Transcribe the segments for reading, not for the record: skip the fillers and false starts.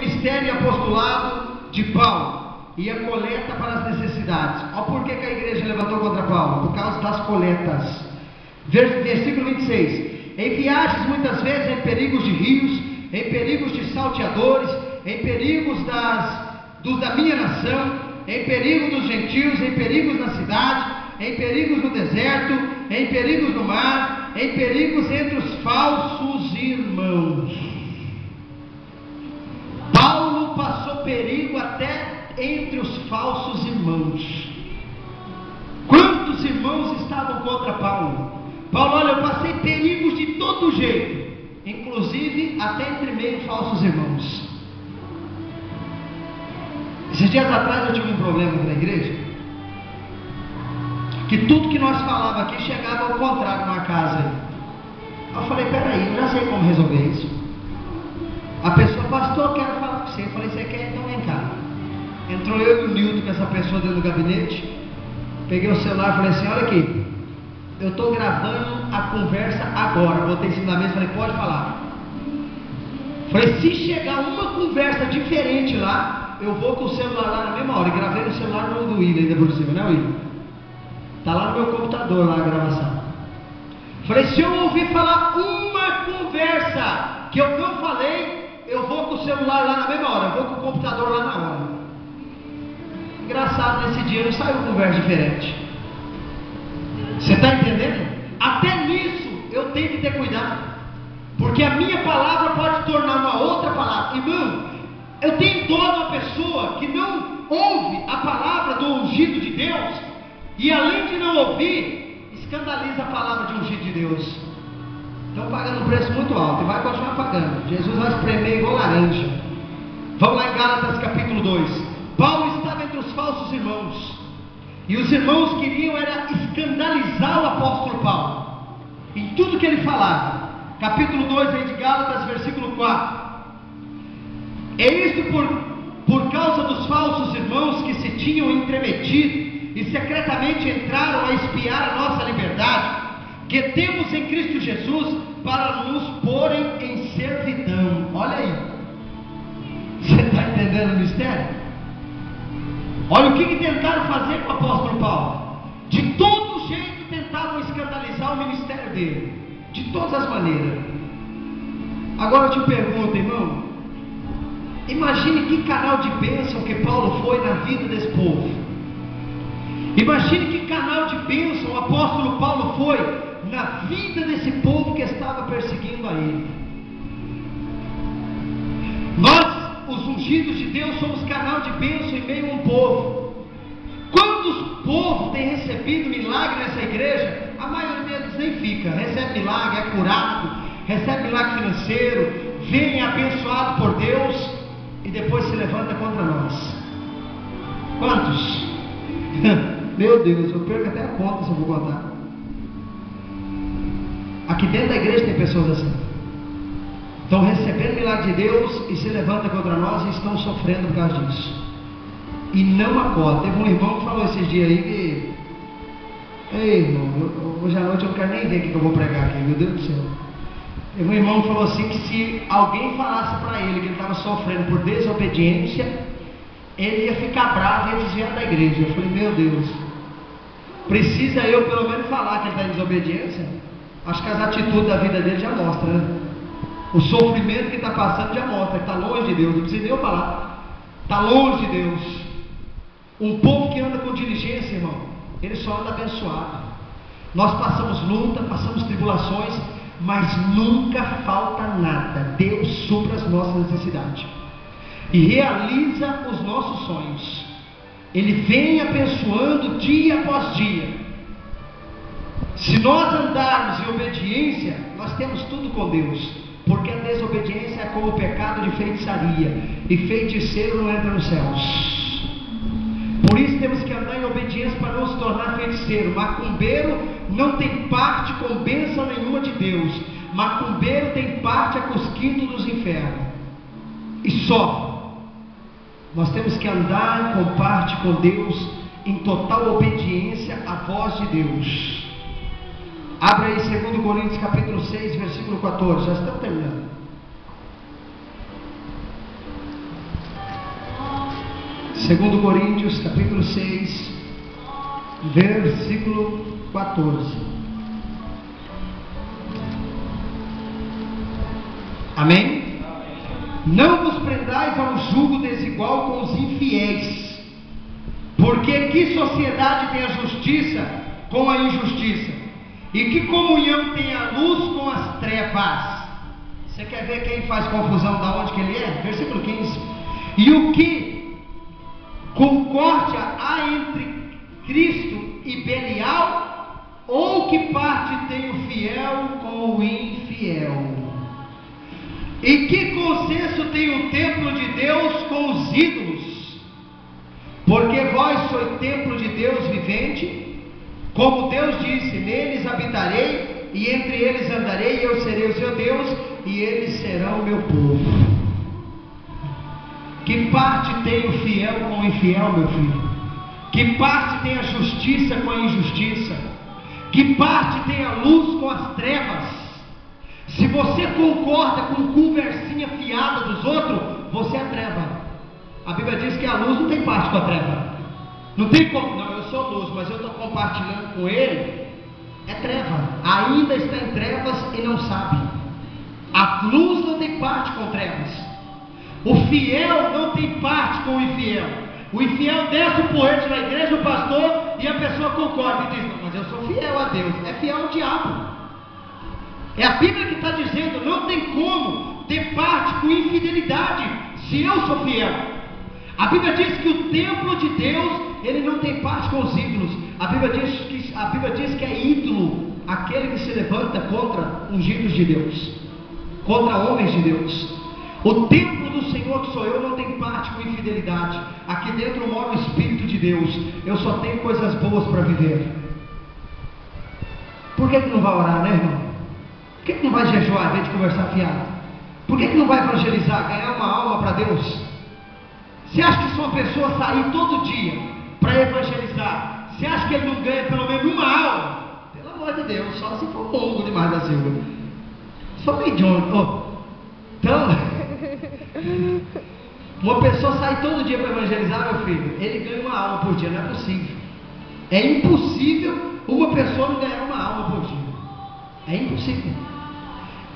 ministério e apostolado de Paulo e a coleta para as necessidades. Olha por que a igreja levantou contra Paulo: por causa das coletas. Versículo 26: em viagens muitas vezes em perigos de rios, em perigos de salteadores, em perigos da minha nação, em perigo dos gentios, em perigos na cidade, em perigos no deserto, em perigos no mar, em perigos entre os falsos irmãos. Paulo passou perigo até entre os falsos irmãos. Quantos irmãos estavam contra Paulo? Paulo, olha, eu passei perigos de todo jeito, inclusive até entre meio falsos irmãos. Esses dias atrás eu tive um problema na igreja, que tudo que nós falávamos aqui chegava ao contrário numa casa aí. Eu falei, peraí, eu já sei como resolver isso. A pessoa, pastor, eu quero falar com você. Eu falei, você quer? Então vem cá. Entrou eu e o Nilton com essa pessoa dentro do gabinete. Peguei o celular e falei assim, olha aqui, eu estou gravando a conversa agora. Botei em cima da mesa e falei, pode falar. Falei, se chegar uma conversa diferente lá, eu vou com o celular lá na mesma hora. E gravei no celular do William ainda por cima, né, William? Está lá no meu computador lá a gravação. Falei, se eu ouvir falar uma conversa que eu não falei, eu vou com o celular lá na mesma hora, eu vou com o computador lá na hora. Engraçado, nesse dia não saiu conversa diferente. Você está entendendo? Até nisso eu tenho que ter cuidado, porque a minha palavra pode tornar uma outra palavra. Irmão, eu tenho dó de uma pessoa que não ouve a palavra do ungido de Deus, e além de não ouvir, escandaliza a palavra de ungido de Deus. Estão pagando um preço muito alto e vai continuar pagando. Jesus vai espremer igual laranja. Vamos lá em Gálatas capítulo 2. Paulo estava entre os falsos irmãos, e os irmãos queriam era escandalizar o apóstolo Paulo em tudo que ele falava. Capítulo 2 aí de Gálatas, versículo 4. É isto por causa dos falsos irmãos que se tinham entremetido e secretamente entraram a espiar a nossa liberdade, que temos em Cristo Jesus, para nos porem em servidão. Olha aí, você está entendendo o mistério? Olha o que tentaram fazer com o apóstolo Paulo. De todo jeito tentavam escandalizar o ministério dele, de todas as maneiras. Agora eu te pergunto, irmão, imagine que canal de bênção que Paulo foi na vida desse povo. Imagine que canal de bênção o apóstolo Paulo foi na vida desse povo que estava perseguindo a ele. Nós, os ungidos de Deus, somos canal de bênção em meio a um povo. Quantos povos têm recebido milagre nessa igreja? A maioria deles nem fica. Recebe milagre, é curado, recebe milagre financeiro, vem abençoado por Deus e depois se levanta contra nós. Quantos? Meu Deus, eu perco até a conta se eu vou contar. Aqui dentro da igreja tem pessoas assim. Estão recebendo o milagre de Deus e se levantam contra nós e estão sofrendo por causa disso. E não acorda. Teve um irmão que falou esses dias aí que... Ei, irmão, hoje à noite eu não quero nem ver o que eu vou pregar aqui, meu Deus do céu. Teve um irmão que falou assim que se alguém falasse para ele que ele estava sofrendo por desobediência, ele ia ficar bravo e ia desviar da igreja. Eu falei, meu Deus, precisa eu pelo menos falar que ele está em desobediência? Acho que as atitudes da vida dele já mostram, né? O sofrimento que está passando já mostra que está longe de Deus. Não precisa nem eu falar, está longe de Deus. Um povo que anda com diligência, irmão, ele só anda abençoado. Nós passamos luta, passamos tribulações, mas nunca falta nada. Deus supra as nossas necessidades e realiza os nossos sonhos. Ele vem abençoando dia após dia. Se nós andarmos em obediência, nós temos tudo com Deus, porque a desobediência é como o pecado de feitiçaria, e feiticeiro não entra nos céus. Por isso temos que andar em obediência para não se tornar feiticeiro. Macumbeiro não tem parte com bênção nenhuma de Deus. Macumbeiro tem parte a cosquinho dos infernos e sofre. Nós temos que andar com parte com Deus, em total obediência à voz de Deus. Abre aí 2 Coríntios capítulo 6, versículo 14. Já estamos terminando. 2 Coríntios capítulo 6, versículo 14. Amém? Não vos prendais a um jugo desigual com os infiéis, porque que sociedade tem a justiça com a injustiça? E que comunhão tem a luz com as trevas? Você quer ver quem faz confusão da onde que ele é? Versículo 15. E o que concórdia há entre Cristo e Belial? Ou que parte tem o fiel com o infiel? E que consenso tem o templo de Deus com os ídolos? Porque vós sois templo de Deus vivente, como Deus disse: neles habitarei, e entre eles andarei, e eu serei o seu Deus, e eles serão o meu povo. Que parte tem o fiel com o infiel, meu filho? Que parte tem a justiça com a injustiça? Que parte tem a luz com as trevas? Se você concorda com conversinha fiada dos outros, você é treva. A Bíblia diz que a luz não tem parte com a treva. Não tem como, não, eu sou luz, mas eu estou compartilhando com ele. É treva, ainda está em trevas e não sabe. A luz não tem parte com trevas. O fiel não tem parte com o infiel. O infiel desce o porrete na igreja, o pastor, e a pessoa concorda e diz: não, mas eu sou fiel a Deus. É fiel ao diabo. É a Bíblia que está dizendo: não tem como ter parte com infidelidade se eu sou fiel. A Bíblia diz que o templo de Deus, ele não tem parte com os ídolos. A Bíblia diz que é ídolo aquele que se levanta contra ungidos de Deus, contra homens de Deus. O templo do Senhor, que sou eu, não tem parte com infidelidade. Aqui dentro mora o Espírito de Deus. Eu só tenho coisas boas para viver. Por que não vai orar, né, irmão? Por que não vai jejuar em vez de conversar fiado? Por que não vai evangelizar, ganhar uma alma para Deus? Você acha que se uma pessoa sair todo dia para evangelizar, você acha que ele não ganha pelo menos uma alma? Pelo amor de Deus, só se for longo demais da Silva. Só meio de onde? Então, uma pessoa sai todo dia para evangelizar, meu filho, ele ganha uma alma por dia, não é possível. É impossível uma pessoa não ganhar uma alma por dia. É impossível.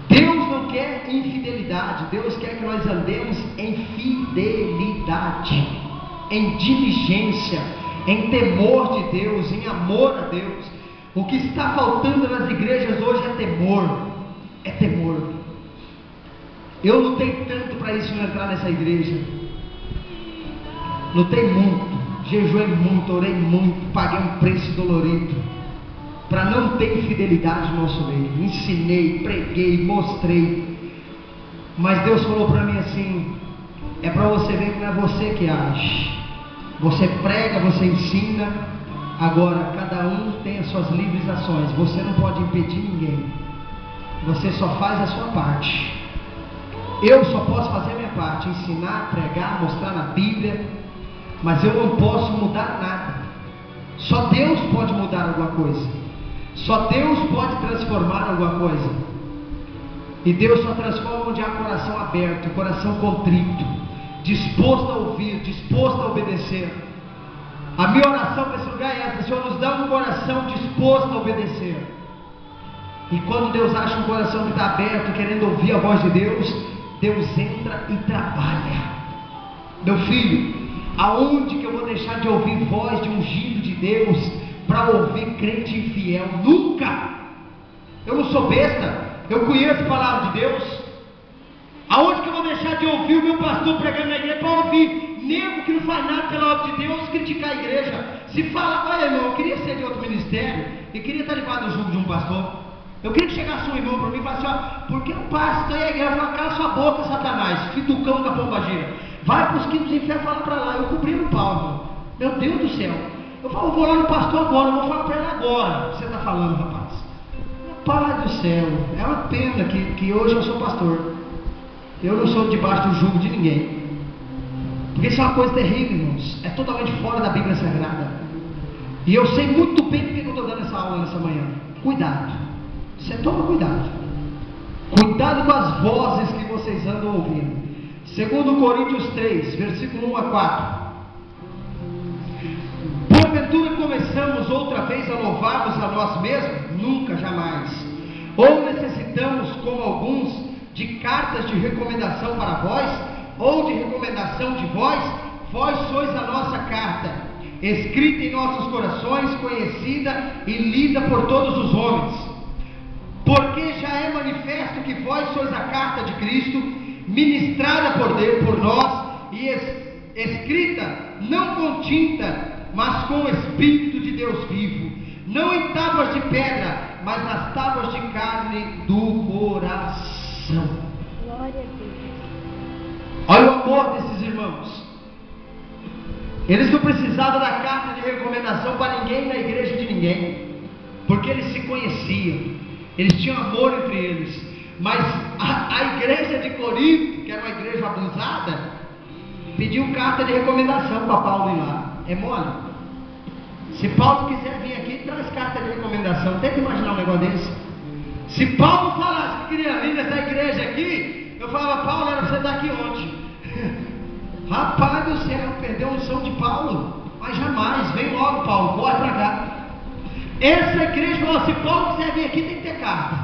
Deus não quer infidelidade. Deus quer que nós andemos em fidelidade, em diligência, em temor de Deus, em amor a Deus. O que está faltando nas igrejas hoje é temor. É temor. Eu lutei tanto para isso não entrar nessa igreja. Lutei muito, jejuei muito, orei muito, paguei um preço dolorido para não ter infidelidade no nosso meio. Ensinei, preguei, mostrei. Mas Deus falou para mim assim: é para você ver que não é você que age. Você prega, você ensina. Agora cada um tem as suas livres ações. Você não pode impedir ninguém. Você só faz a sua parte. Eu só posso fazer a minha parte: ensinar, pregar, mostrar na Bíblia. Mas eu não posso mudar nada. Só Deus pode mudar alguma coisa. Só Deus pode transformar alguma coisa. E Deus só transforma onde há coração aberto, coração contrito, disposto a ouvir, disposto a obedecer. A minha oração para esse lugar é essa: Senhor, nos dá um coração disposto a obedecer. E quando Deus acha um coração que está aberto, querendo ouvir a voz de Deus, Deus entra e trabalha. Meu filho, aonde que eu vou deixar de ouvir voz de ungido de Deus para ouvir crente infiel? Nunca. Eu não sou besta, eu conheço a palavra de Deus. Aonde que eu vou deixar de ouvir o meu pastor pregando na igreja para ouvir nego que não faz nada pela obra de Deus criticar a igreja? Se fala: olha, irmão, eu queria ser de outro ministério e queria estar debaixo do jugo de um pastor. Eu queria que chegasse um irmão para mim e falasse: ó, por que não pastor e a igreja fala: cala sua boca, Satanás, filho do cão da pombagira, vai para os quintos do inferno, fala para lá. Eu cobri no pau, irmão. Meu Deus do céu. Eu falo: vou lá no pastor agora, eu vou falar para ele agora. Você está falando, rapaz? Pai do céu, é uma pena que hoje eu sou pastor. Eu não sou debaixo do jugo de ninguém. Porque isso é uma coisa terrível, irmãos. É totalmente fora da Bíblia Sagrada. E eu sei muito bem porque eu estou dando essa aula nessa manhã. Cuidado. Você toma cuidado. Cuidado com as vozes que vocês andam ouvindo. 2 Coríntios 3, versículo 1 a 4. começamos outra vez a louvarmos a nós mesmos? Nunca, jamais. Ou necessitamos, como alguns, de cartas de recomendação para vós, ou de recomendação de vós? Vós sois a nossa carta, escrita em nossos corações, conhecida e lida por todos os homens. Porque já é manifesto que vós sois a carta de Cristo, ministrada por Deus, por nós, e escrita não com tinta, mas com o Espírito de Deus vivo, não em tábuas de pedra, mas nas tábuas de carne do coração. Glória a Deus. Olha o amor desses irmãos. Eles não precisavam da carta de recomendação para ninguém na igreja de ninguém, porque eles se conheciam, eles tinham amor entre eles. Mas a igreja de Corinto, que era uma igreja abusada, pediu carta de recomendação para Paulo ir lá. É mole? Se Paulo quiser vir aqui, traz carta de recomendação. Tenta imaginar um negócio desse. Se Paulo falasse que queria vir nessa igreja aqui, eu falava: Paulo, era para você estar aqui ontem. Rapaz do céu, perdeu a unção de Paulo. Mas jamais, vem logo, Paulo, corre para cá. Essa igreja falou: se Paulo quiser vir aqui, tem que ter carta.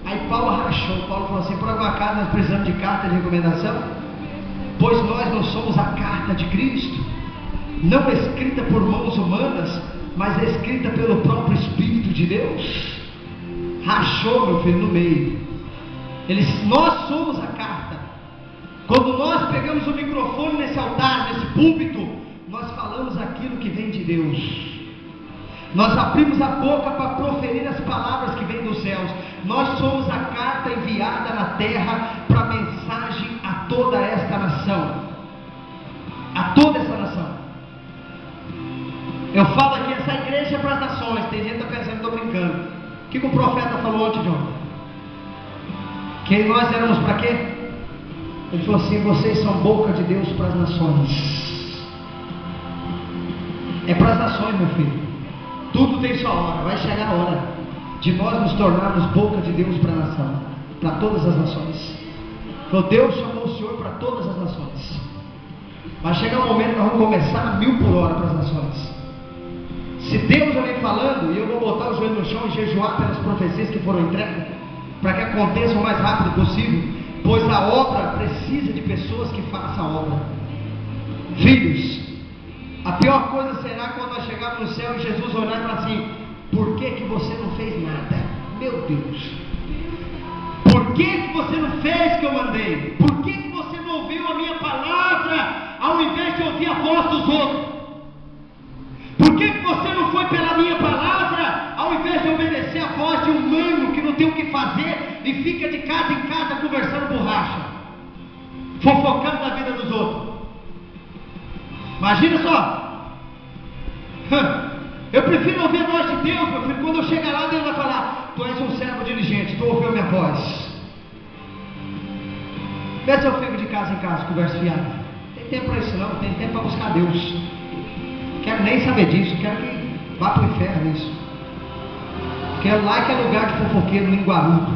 Aí Paulo rachou. Paulo falou assim: por alguma casa nós precisamos de carta de recomendação? Pois nós não somos a carta de Cristo, não escrita por mãos humanas, mas escrita pelo próprio Espírito de Deus. Rachou, meu filho, no meio. Nós somos a carta. Quando nós pegamos o microfone nesse altar, nesse púlpito, nós falamos aquilo que vem de Deus. Nós abrimos a boca para proferir as palavras que vêm dos céus. Nós somos a carta enviada na terra para a mensagem a toda esta nação, a toda essa nação. Eu falo aqui, essa igreja é para as nações. Tem gente que está pensando que estou brincando. O que o profeta falou ontem, John? Que nós éramos para quê? Ele falou assim: vocês são boca de Deus para as nações. É para as nações, meu filho. Tudo tem sua hora. Vai chegar a hora de nós nos tornarmos boca de Deus para a nação, para todas as nações. Então Deus chamou o Senhor para todas as nações. Vai chegar um momento que nós vamos começar a 1000 por hora para as nações. Se Deus já vem falando, e eu vou botar o joelho no chão e jejuar pelas profecias que foram entregues, para que aconteça o mais rápido possível, pois a obra precisa de pessoas que façam a obra. Filhos, a pior coisa será quando nós chegarmos no céu e Jesus olhar e falar assim: por que você não fez nada? Meu Deus, por que você não fez o que eu mandei? Por que você não ouviu a minha palavra ao invés de ouvir a voz dos outros? Por que você não foi pela minha palavra ao invés de obedecer a voz de um humano que não tem o que fazer e fica de casa em casa conversando borracha, fofocando da vida dos outros? Imagina só. Eu prefiro ouvir a voz de Deus, meu filho. Quando eu chegar lá, Deus vai falar: tu és um servo diligente, tu ouviu a minha voz. Vê se eu fico de casa em casa, conversa fiada. Não tem tempo para isso não, tem tempo para buscar Deus. Quero nem saber disso, quero que vá para o inferno isso. Porque lá que é lugar de fofoqueiro, linguarudo.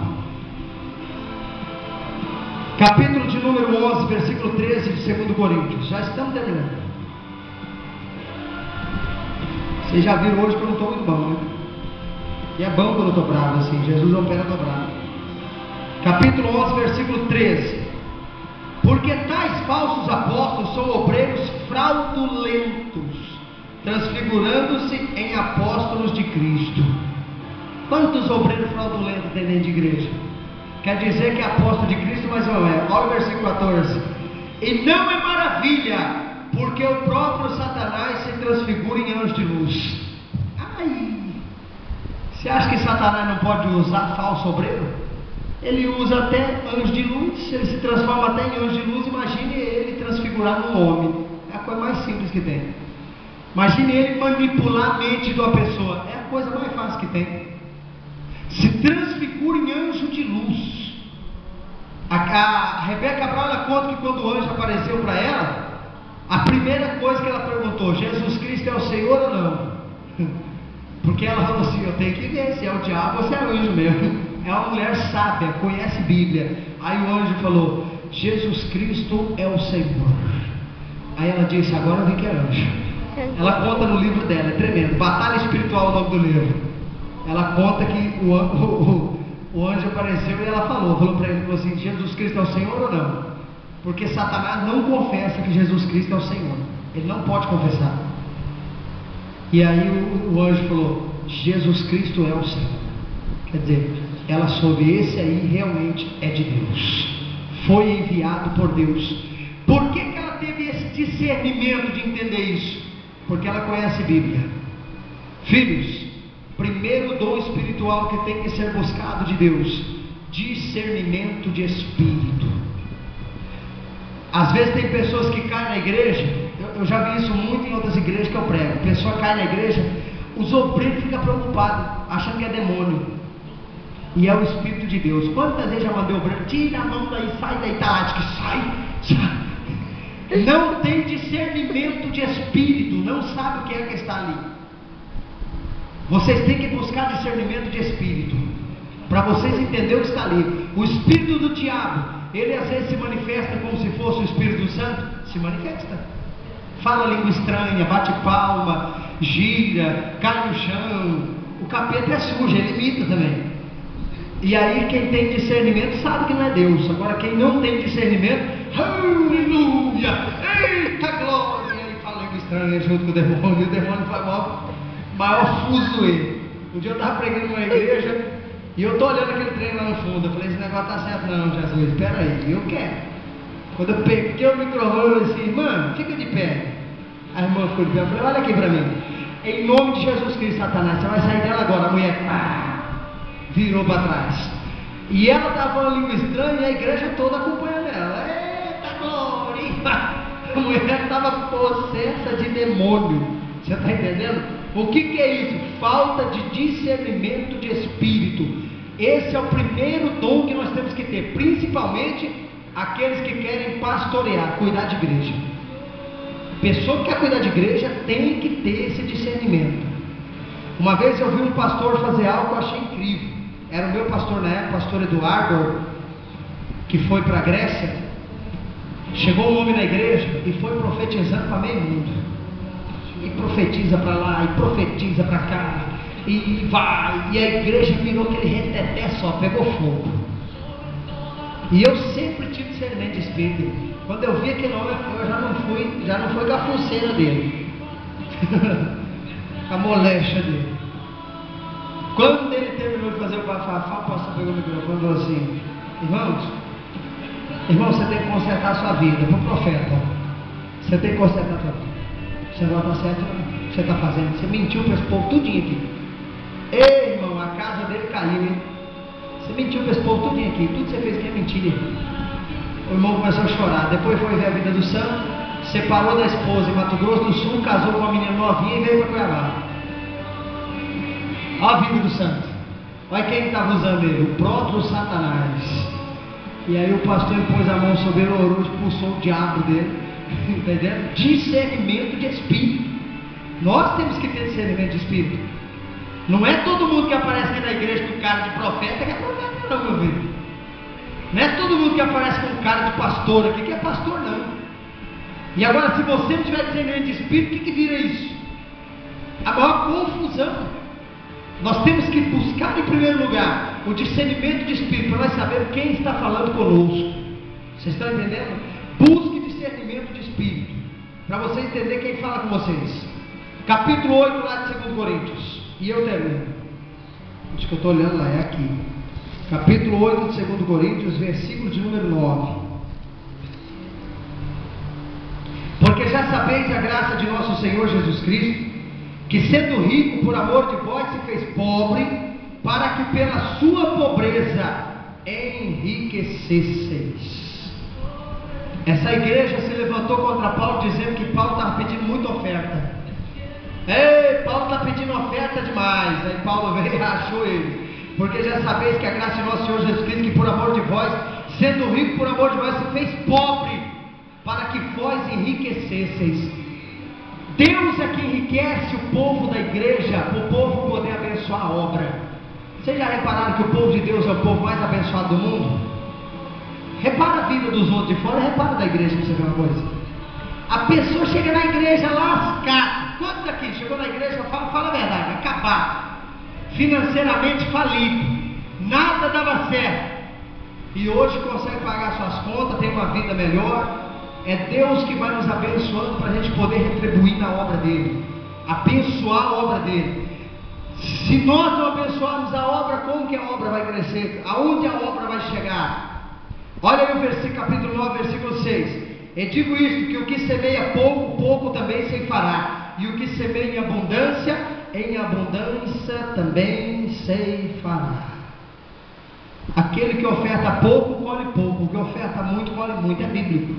Capítulo de número 11, versículo 13 de 2 Coríntios. Já estamos terminando. Vocês já viram hoje que eu não estou muito bom, né? E é bom quando eu estou bravo assim. Jesus é um pé dobrado. Capítulo 11, versículo 13. Porque tais falsos apóstolos são obreiros fraudulentos, transfigurando-se em apóstolos de Cristo. Quantos obreiros fraudulentos tem dentro de igreja? Quer dizer que é apóstolo de Cristo, mas não é. Olha o versículo 14. E não é maravilha, porque o próprio Satanás se transfigura em anjo de luz. Ai! Você acha que Satanás não pode usar falso obreiro? Ele usa até anjo de luz. Ele se transforma até em anjo de luz. Imagine ele transfigurar num homem. É a coisa mais simples que tem. Imagine ele manipular a mente de uma pessoa. É a coisa mais fácil que tem. Se transfigura em anjo de luz. A Rebeca Brown, ela conta que quando o anjo apareceu para ela, a primeira coisa que ela perguntou: Jesus Cristo é o Senhor ou não? Porque ela falou assim: eu tenho que ver se é o diabo ou se é o anjo mesmo. É uma mulher sábia, conhece Bíblia. Aí o anjo falou: Jesus Cristo é o Senhor. Aí ela disse: agora eu vi que é anjo. Ela conta no livro dela, é tremendo. Batalha Espiritual é o nome do livro. Ela conta que o anjo apareceu e ela falou para ele, falou assim: Jesus Cristo é o Senhor ou não? Porque Satanás não confessa que Jesus Cristo é o Senhor. Ele não pode confessar. E aí o anjo falou: Jesus Cristo é o Senhor. Quer dizer, ela soube, esse aí realmente é de Deus, foi enviado por Deus. Por que ela teve esse discernimento de entender isso? Porque ela conhece a Bíblia. Filhos, primeiro dom espiritual que tem que ser buscado de Deus: discernimento de espírito. Às vezes tem pessoas que caem na igreja, eu já vi isso muito em outras igrejas que eu prego. A pessoa cai na igreja, os obreiros ficam preocupados, achando que é demônio, e é o Espírito de Deus. Quantas vezes já mandei o obreiro: tira a mão daí, sai daí, tá lá, diz que sai. Não tem discernimento de espírito, não sabe o que é que está ali. Vocês têm que buscar discernimento de espírito, para vocês entenderem o que está ali. O espírito do diabo, ele às vezes se manifesta como se fosse o Espírito Santo. Se manifesta, fala língua estranha, bate palma, gira, cai no chão. O capeta é sujo, ele imita também. E aí quem tem discernimento sabe que não é Deus. Agora quem não tem discernimento, aleluia, eita glória, e fala língua estranha junto com o demônio faz maior fuzuê. Um dia eu estava pregando numa igreja e eu estou olhando aquele trem lá no fundo. Eu falei: esse negócio está certo não, Jesus, espera aí, eu quero. Quando eu peguei o microfone, eu falei assim: mano, fica de pé. A irmã ficou de pé. Eu falei: olha aqui para mim, em nome de Jesus Cristo, Satanás, você vai sair dela agora. A mulher virou para trás, e ela estava falando língua estranha, e a igreja toda acompanhando ela. Eita glória! A mulher estava possessa de demônio. Você está entendendo? O que é isso? Falta de discernimento de espírito. Esse é o primeiro dom que nós temos que ter, principalmente aqueles que querem pastorear, cuidar de igreja. Pessoa que quer cuidar de igreja tem que ter esse discernimento. Uma vez eu vi um pastor fazer algo que eu achei incrível. Era o meu pastor na época, o pastor Eduardo, que foi para a Grécia. Chegou um homem na igreja e foi profetizando para meio mundo. E profetiza para lá, e profetiza para cá, e vai, e a igreja virou aquele reteté só, pegou fogo. E eu sempre tive discernimento de espírito. Quando eu vi aquele homem, eu já não fui com a funceira dele, a moléstia dele. Quando ele terminou de fazer o bafafá, o pastor pegou o microfone e falou assim: irmão, você tem que consertar a sua vida. Para o profeta, você tem que consertar a sua vida. Você não está certo, não. Você está fazendo, você mentiu para esse povo tudinho aqui. Ei, irmão, a casa dele caiu, hein? Você mentiu para esse povo tudinho aqui. Tudo que você fez aqui é mentira. O irmão começou a chorar. Depois foi ver a vida do santo, separou da esposa em Mato Grosso do Sul, casou com uma menina novinha e veio para Cuiabá. Olha a vida do santo. Olha quem estava usando ele, o próprio Satanás. E aí o pastor pôs a mão sobre ele, orou, expulsou o diabo dele. Entendendo? Discernimento de espírito. Nós temos que ter discernimento de espírito. Não é todo mundo que aparece aqui na igreja com cara de profeta que é profeta, não, meu filho. Não é todo mundo que aparece com cara de pastor aqui que é pastor, não. E agora, se você não tiver discernimento de espírito, o que vira isso? A maior confusão. Nós temos que buscar em primeiro lugar o discernimento de espírito, para nós sabermos quem está falando conosco. Vocês estão entendendo? Busque discernimento de espírito, para você entender quem fala com vocês. Capítulo 8 lá de 2 Coríntios, e eu termino. Acho que eu estou olhando lá, é aqui. Capítulo 8 de 2 Coríntios, versículo de número 9. Porque já sabeis a graça de nosso Senhor Jesus Cristo, que sendo rico por amor de vós se fez pobre, para que pela sua pobreza enriquecesseis. Essa igreja se levantou contra Paulo, dizendo que Paulo estava pedindo muita oferta. Ei, Paulo está pedindo oferta demais. Aí Paulo veio e achou ele. Porque já sabeis que a graça de nosso Senhor Jesus Cristo, que por amor de vós, sendo rico por amor de vós, se fez pobre, para que vós enriquecesseis. Deus é que enriquece o povo da igreja, para o povo poder abençoar a obra. Vocês já repararam que o povo de Deus é o povo mais abençoado do mundo? Repara a vida dos outros de fora, repara da igreja, para você ver uma coisa. A pessoa chega na igreja lascada, Quantos aqui chegou na igreja, fala a verdade, acabado, financeiramente falido, nada dava certo, e hoje consegue pagar suas contas, tem uma vida melhor? É Deus que vai nos abençoando para a gente poder retribuir na obra dele, abençoar a obra dele. Se nós não abençoarmos a obra, como que a obra vai crescer? Aonde a obra vai chegar? Olha aí o versículo, capítulo 9, versículo 6. Eu digo isto, que o que semeia pouco, pouco também ceifará, e o que semeia em abundância também ceifará. Aquele que oferta pouco, colhe pouco. O que oferta muito, colhe muito. É bíblico.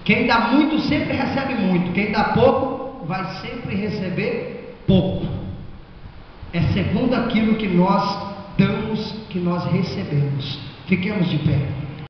Quem dá muito sempre recebe muito. Quem dá pouco vai sempre receber pouco. É segundo aquilo que nós damos, que nós recebemos. Fiquemos de pé.